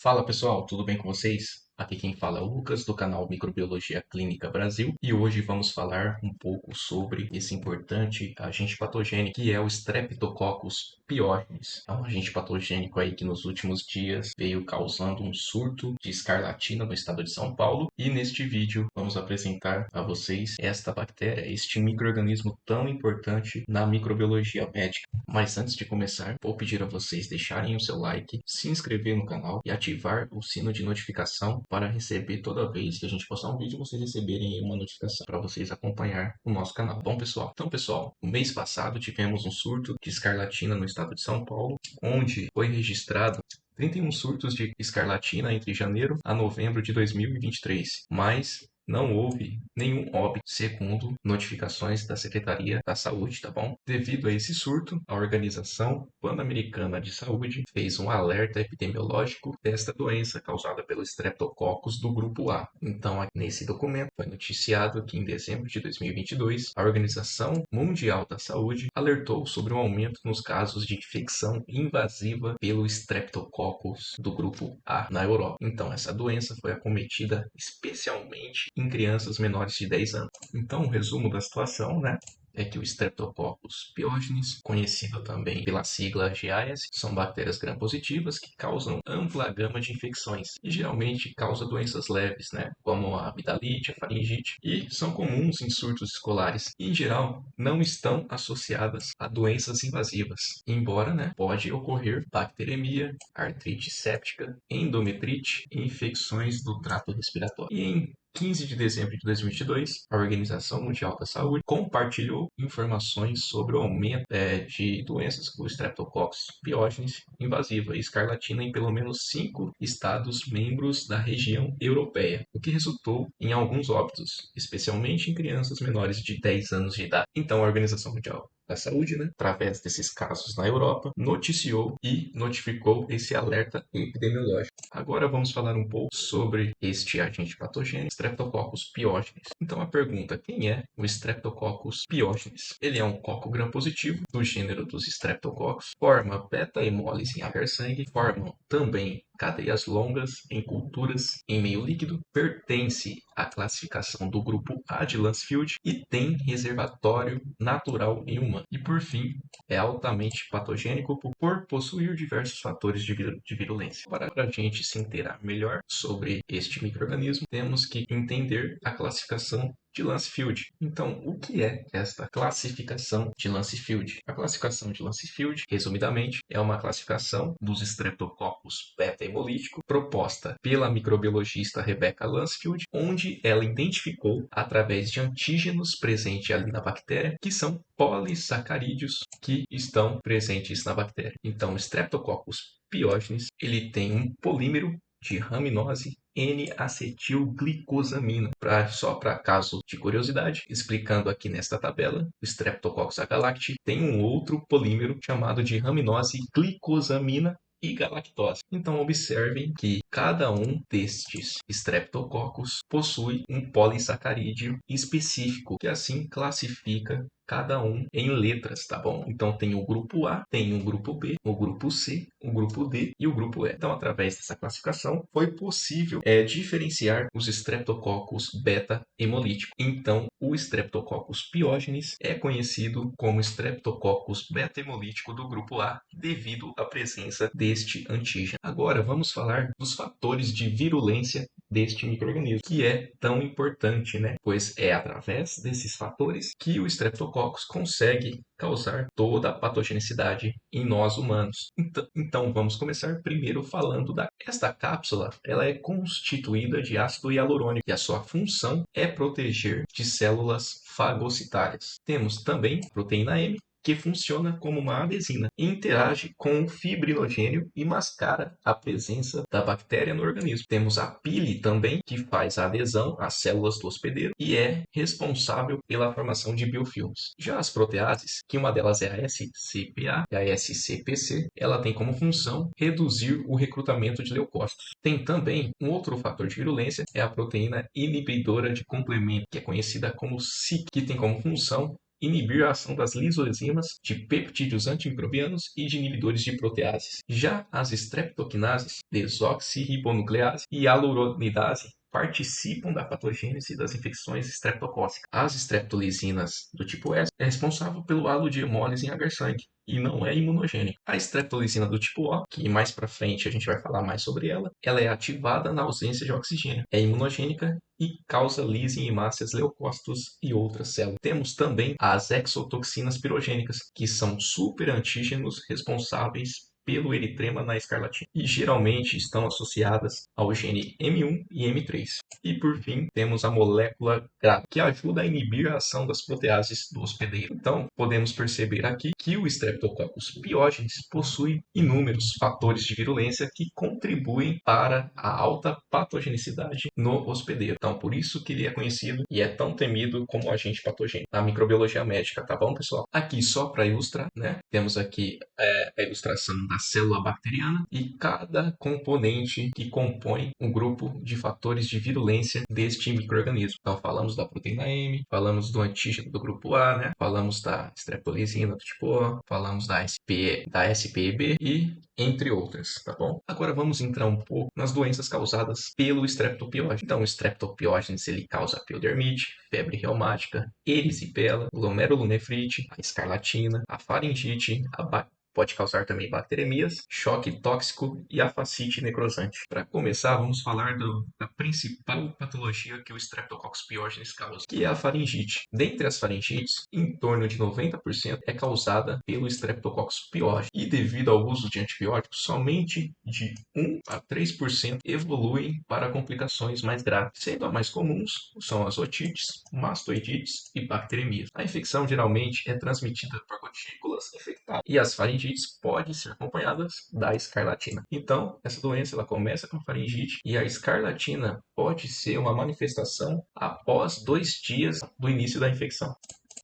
Fala pessoal, tudo bem com vocês? Aqui quem fala é o Lucas do canal Microbiologia Clínica Brasil e hoje vamos falar um pouco sobre esse importante agente patogênico que é o Streptococcus pyogenes. É um agente patogênico aí que nos últimos dias veio causando um surto de escarlatina no estado de São Paulo e neste vídeo vamos apresentar a vocês esta bactéria, este micro-organismo tão importante na microbiologia médica. Mas antes de começar, vou pedir a vocês deixarem o seu like, se inscrever no canal e ativar o sino de notificação para receber toda vez que a gente postar um vídeo, vocês receberem uma notificação para vocês acompanhar o nosso canal. Bom, pessoal? Então, pessoal, no mês passado tivemos um surto de escarlatina no estado de São Paulo, onde foi registrado 31 surtos de escarlatina entre janeiro a novembro de 2023, mas não houve nenhum óbito, segundo notificações da Secretaria da Saúde, tá bom? Devido a esse surto, a Organização Pan-Americana de Saúde fez um alerta epidemiológico desta doença causada pelo Streptococcus do grupo A. Então, nesse documento foi noticiado que em dezembro de 2022, a Organização Mundial da Saúde alertou sobre um aumento nos casos de infecção invasiva pelo Streptococcus do grupo A na Europa. Então, essa doença foi acometida especialmente em crianças menores de 10 anos. Então, o resumo da situação, né? É que o Streptococcus pyogenes, conhecido também pela sigla GAS, são bactérias gram-positivas que causam ampla gama de infecções e geralmente causa doenças leves, né, como a amidalite, a faringite, e são comuns em surtos escolares e, em geral, não estão associadas a doenças invasivas, embora, né, pode ocorrer bacteremia, artrite séptica, endometrite e infecções do trato respiratório. E em 15 de dezembro de 2022, a Organização Mundial da Saúde compartilhou informações sobre o aumento de doenças como Streptococcus pyogenes invasiva e escarlatina em pelo menos 5 estados membros da região europeia, o que resultou em alguns óbitos, especialmente em crianças menores de 10 anos de idade. Então, a Organização Mundial da Saúde, né, através desses casos na Europa, noticiou e notificou esse alerta epidemiológico. Agora vamos falar um pouco sobre este agente patogênico, Streptococcus pyogenes. Então a pergunta, quem é o Streptococcus pyogenes? Ele é um coco gram-positivo do gênero dos Streptococcus, forma beta-hemólise em agar-sangue, formam também cadeias longas em culturas em meio líquido, pertence à classificação do grupo A de Lancefield e tem reservatório natural em humano. E por fim, é altamente patogênico por possuir diversos fatores de virulência. Para a gente se inteirar melhor sobre este micro-organismo, temos que entender a classificação de Lancefield. Então, o que é esta classificação de Lancefield? A classificação de Lancefield, resumidamente, é uma classificação dos Streptococcus beta-hemolítico proposta pela microbiologista Rebecca Lancefield, onde ela identificou, através de antígenos presentes ali na bactéria, que são polissacarídeos que estão presentes na bactéria. Então, o Streptococcus pyogenes, ele tem um polímero de raminose N-acetilglicosamina. Só para caso de curiosidade, explicando aqui nesta tabela, o Streptococcus agalacti tem um outro polímero chamado de raminose glicosamina e galactose. Então observem que cada um destes Streptococcus possui um polissacarídeo específico, que assim classifica cada um em letras, tá bom? Então tem o grupo A, tem o grupo B, o grupo C, o grupo D e o grupo E. Então, através dessa classificação, foi possível diferenciar os Streptococcus beta-hemolítico. Então, o Streptococcus pyogenes é conhecido como Streptococcus beta-hemolítico do grupo A, devido à presença deste antígeno. Agora, vamos falar dos fatores de virulência deste micro-organismo, que é tão importante, né? Pois é através desses fatores que o Streptococcus consegue causar toda a patogenicidade em nós humanos. Então vamos começar primeiro falando esta cápsula, ela é constituída de ácido hialurônico e a sua função é proteger de células fagocitárias. Temos também proteína M, que funciona como uma adesina e interage com o fibrinogênio e mascara a presença da bactéria no organismo. Temos a pile também, que faz a adesão às células do hospedeiro e é responsável pela formação de biofilmes. Já as proteases, que uma delas é a SCPA e a SCPC, ela tem como função reduzir o recrutamento de leucócitos. Tem também um outro fator de virulência, é a proteína inibidora de complemento, que é conhecida como SIC, que tem como função inibir a ação das lisoenzimas de peptídeos antimicrobianos e de inibidores de proteases. Já as streptokinases, desoxirribonuclease e aluronidase participam da patogênese das infecções streptocócicas. As streptolisinas do tipo S é responsável pelo halo de hemólise em agar-sangue e não é imunogênica. A streptolisina do tipo O, que mais para frente a gente vai falar mais sobre ela é ativada na ausência de oxigênio, é imunogênica e causa lise em hemácias, leucócitos e outras células. Temos também as exotoxinas pirogênicas, que são superantígenos responsáveis pelo eritrema na escarlatina e geralmente estão associadas ao gene M1 e M3. E por fim, temos a molécula GRA, que ajuda a inibir a ação das proteases do hospedeiro. Então, podemos perceber aqui que o Streptococcus pyogenes possui inúmeros fatores de virulência que contribuem para a alta patogenicidade no hospedeiro. Então, por isso que ele é conhecido e é tão temido como agente patogênico na microbiologia médica, tá bom, pessoal? Aqui, só para ilustrar, né? Temos aqui a ilustração da célula bacteriana e cada componente que compõe um grupo de fatores de virulência deste micro-organismo. Então, falamos da proteína M, falamos do antígeno do grupo A, né? Falamos da streptolisina do tipo O, falamos da SPEB e entre outras, tá bom? Agora vamos entrar um pouco nas doenças causadas pelo Streptopiógenes. Então, o Streptopiógenes ele causa piodermite, febre reumática, erisipela, glomerulonefrite, a escarlatina, a faringite, pode causar também bacteremias, choque tóxico e a fascite necrosante. Para começar, vamos falar da principal patologia que o Streptococcus pyogenes causa, que é a faringite. Dentre as faringites, em torno de 90% é causada pelo Streptococcus pyogenes. E devido ao uso de antibióticos, somente de 1 a 3% evoluem para complicações mais graves, sendo as mais comuns são as otites, mastoidites e bacteremias. A infecção geralmente é transmitida por gotículas infectadas e as faringites podem ser acompanhadas da escarlatina. Então, essa doença ela começa com faringite e a escarlatina pode ser uma manifestação após 2 dias do início da infecção.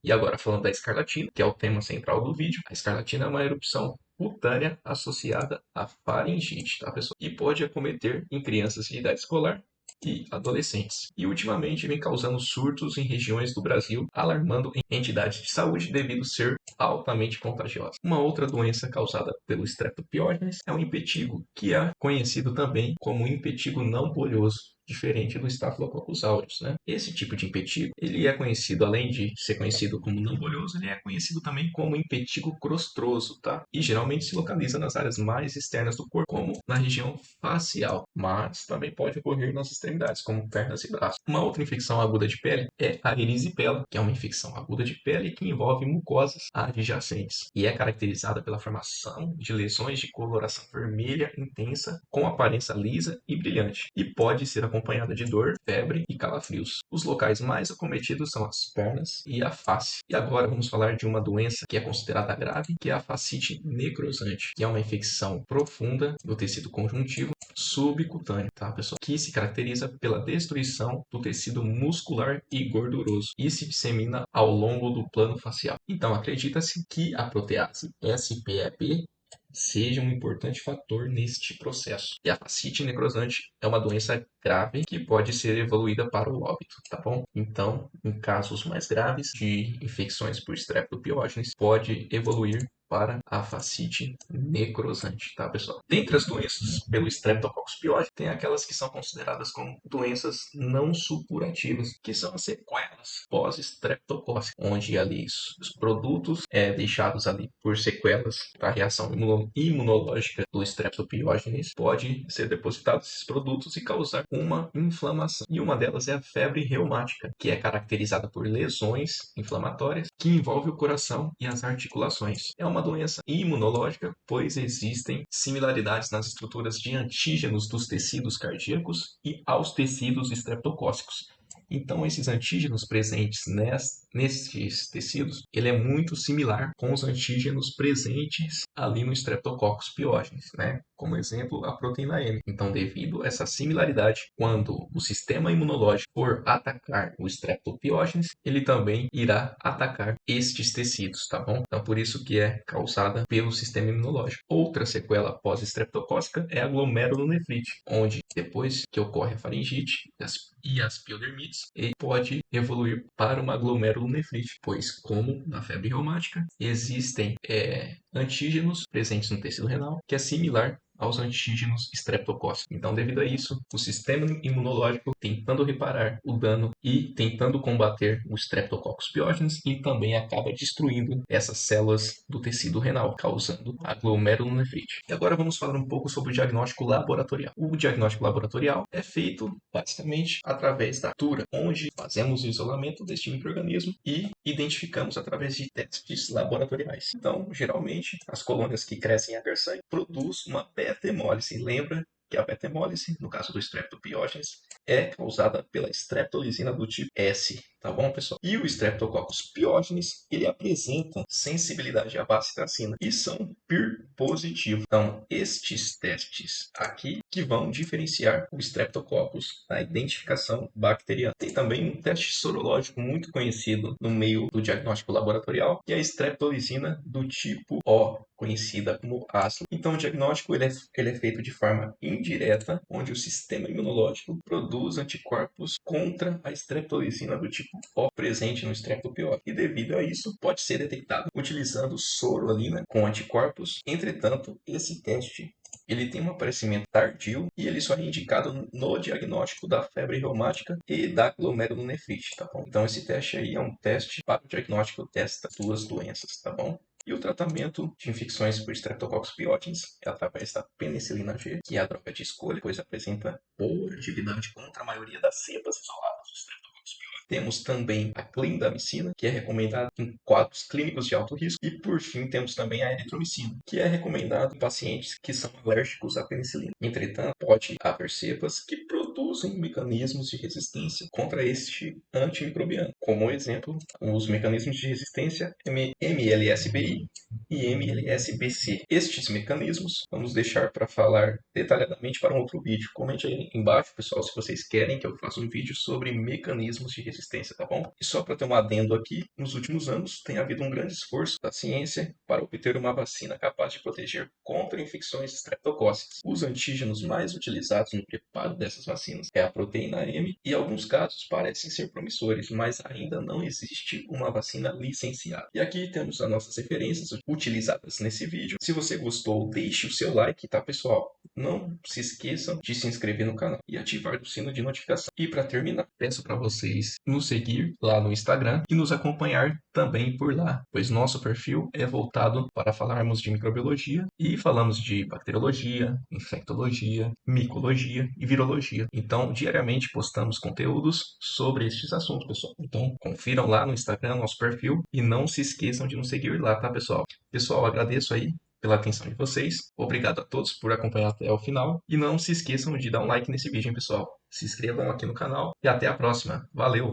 E agora, falando da escarlatina, que é o tema central do vídeo, a escarlatina é uma erupção cutânea associada à faringite, tá, pessoal? E pode acometer em crianças de idade escolar e adolescentes. E ultimamente vem causando surtos em regiões do Brasil, alarmando entidades de saúde devido ser altamente contagiosa. Uma outra doença causada pelo Streptopiógenes é o impetigo, que é conhecido também como impetigo não bolhoso, diferente do Staphylococcus aureus, né? Esse tipo de impetigo, ele é conhecido, além de ser conhecido como não bolhoso, ele é conhecido também como impetigo crostroso, tá? E geralmente se localiza nas áreas mais externas do corpo, como na região facial, mas também pode ocorrer nas extremidades, como pernas e braços. Uma outra infecção aguda de pele é a erisipela, que é uma infecção aguda de pele que envolve mucosas adjacentes e é caracterizada pela formação de lesões de coloração vermelha intensa com aparência lisa e brilhante e pode ser acompanhada de dor, febre e calafrios. Os locais mais acometidos são as pernas e a face. E agora vamos falar de uma doença que é considerada grave, que é a fascite necrosante, que é uma infecção profunda do tecido conjuntivo subcutâneo, tá, pessoal? Que se caracteriza pela destruição do tecido muscular e gorduroso e se dissemina ao longo do plano facial. Então, acredita-se que a protease SPEP seja um importante fator neste processo. E a fascite necrosante é uma doença grave que pode ser evoluída para o óbito, tá bom? Então, em casos mais graves de infecções por Streptopiógenes, pode evoluir para a fascite necrosante, tá, pessoal? Dentre as doenças pelo Streptococcus pyogenes, tem aquelas que são consideradas como doenças não supurativas, que são as sequelas pós-estreptocócica, onde ali os produtos deixados ali por sequelas da reação imunológica do Streptopiógenes pode ser depositado esses produtos e causar uma inflamação. E uma delas é a febre reumática, que é caracterizada por lesões inflamatórias que envolvem o coração e as articulações. É uma doença imunológica, pois existem similaridades nas estruturas de antígenos dos tecidos cardíacos e aos tecidos estreptocócicos. Então, esses antígenos presentes nesses tecidos, ele é muito similar com os antígenos presentes ali no Streptococcus pyogenes, né? Como exemplo, a proteína M. Então, devido a essa similaridade, quando o sistema imunológico for atacar o Streptopiógenes, ele também irá atacar estes tecidos, tá bom? Então, por isso que é causada pelo sistema imunológico. Outra sequela pós-estreptocócica é a glomerulonefrite, onde depois que ocorre a faringite e as piodermites, ele pode evoluir para uma glomerulonefrite glomerulonefrite, pois, como na febre reumática, existem antígenos presentes no tecido renal, que é similar aos antígenos estreptocóccicos. Então, devido a isso, o sistema imunológico tentando reparar o dano e tentando combater o Streptococcus pyogenes e também acaba destruindo essas células do tecido renal, causando a glomerulonefrite. E agora vamos falar um pouco sobre o diagnóstico laboratorial. O diagnóstico laboratorial é feito basicamente através da cultura, onde fazemos o isolamento deste micro-organismo e identificamos através de testes laboratoriais. Então, geralmente, as colônias que crescem em agar sangue produzem uma beta-hemólise. Lembra que a beta-hemólise, no caso do Streptopyogenes, é causada pela streptolisina do tipo S, tá bom, pessoal? E o Streptococcus pyogenes, ele apresenta sensibilidade à bacitracina e são PIR positivo. Então, estes testes aqui que vão diferenciar o Streptococcus na identificação bacteriana. Tem também um teste sorológico muito conhecido no meio do diagnóstico laboratorial, que é a streptolisina do tipo O, conhecida como ácido. Então, o diagnóstico ele é feito de forma indireta, onde o sistema imunológico produz anticorpos contra a streptolisina do tipo O presente no Streptopiógenes. E devido a isso, pode ser detectado utilizando soro ali, né, com anticorpos. Entretanto, esse teste ele tem um aparecimento tardio e ele só é indicado no diagnóstico da febre reumática e da glomerulonefrite, tá bom? Então, esse teste aí é um teste para o diagnóstico dessas duas doenças, tá bom? E o tratamento de infecções por Streptococcus pyogenes é através da penicilina G, que é a droga de escolha, pois apresenta boa atividade contra a maioria das cepas isoladas do Streptococcus pyogenes. Temos também a clindamicina, que é recomendada em quadros clínicos de alto risco. E, por fim, temos também a eritromicina, que é recomendada em pacientes que são alérgicos à penicilina. Entretanto, pode haver cepas que produzem mecanismos de resistência contra este antimicrobiano. Como exemplo, os mecanismos de resistência MLSBI e MLSBC. Estes mecanismos vamos deixar para falar detalhadamente para um outro vídeo. Comente aí embaixo, pessoal, se vocês querem que eu faça um vídeo sobre mecanismos de resistência, tá bom? E só para ter um adendo aqui, nos últimos anos tem havido um grande esforço da ciência para obter uma vacina capaz de proteger contra infecções estreptocóccicas. Os antígenos mais utilizados no preparo dessas vacinas é a proteína M e alguns casos parecem ser promissores, mas ainda não existe uma vacina licenciada. E aqui temos as nossas referências utilizadas nesse vídeo. Se você gostou, deixe o seu like, tá, pessoal? Não se esqueçam de se inscrever no canal e ativar o sino de notificação. E para terminar, peço para vocês nos seguir lá no Instagram e nos acompanhar também por lá, pois nosso perfil é voltado para falarmos de microbiologia e falamos de bacteriologia, infectologia, micologia e virologia. Então, diariamente postamos conteúdos sobre estes assuntos, pessoal. Então, confiram lá no Instagram nosso perfil e não se esqueçam de nos seguir lá, tá, pessoal? Pessoal, agradeço aí pela atenção de vocês. Obrigado a todos por acompanhar até o final. E não se esqueçam de dar um like nesse vídeo, hein, pessoal? Se inscrevam aqui no canal e até a próxima. Valeu!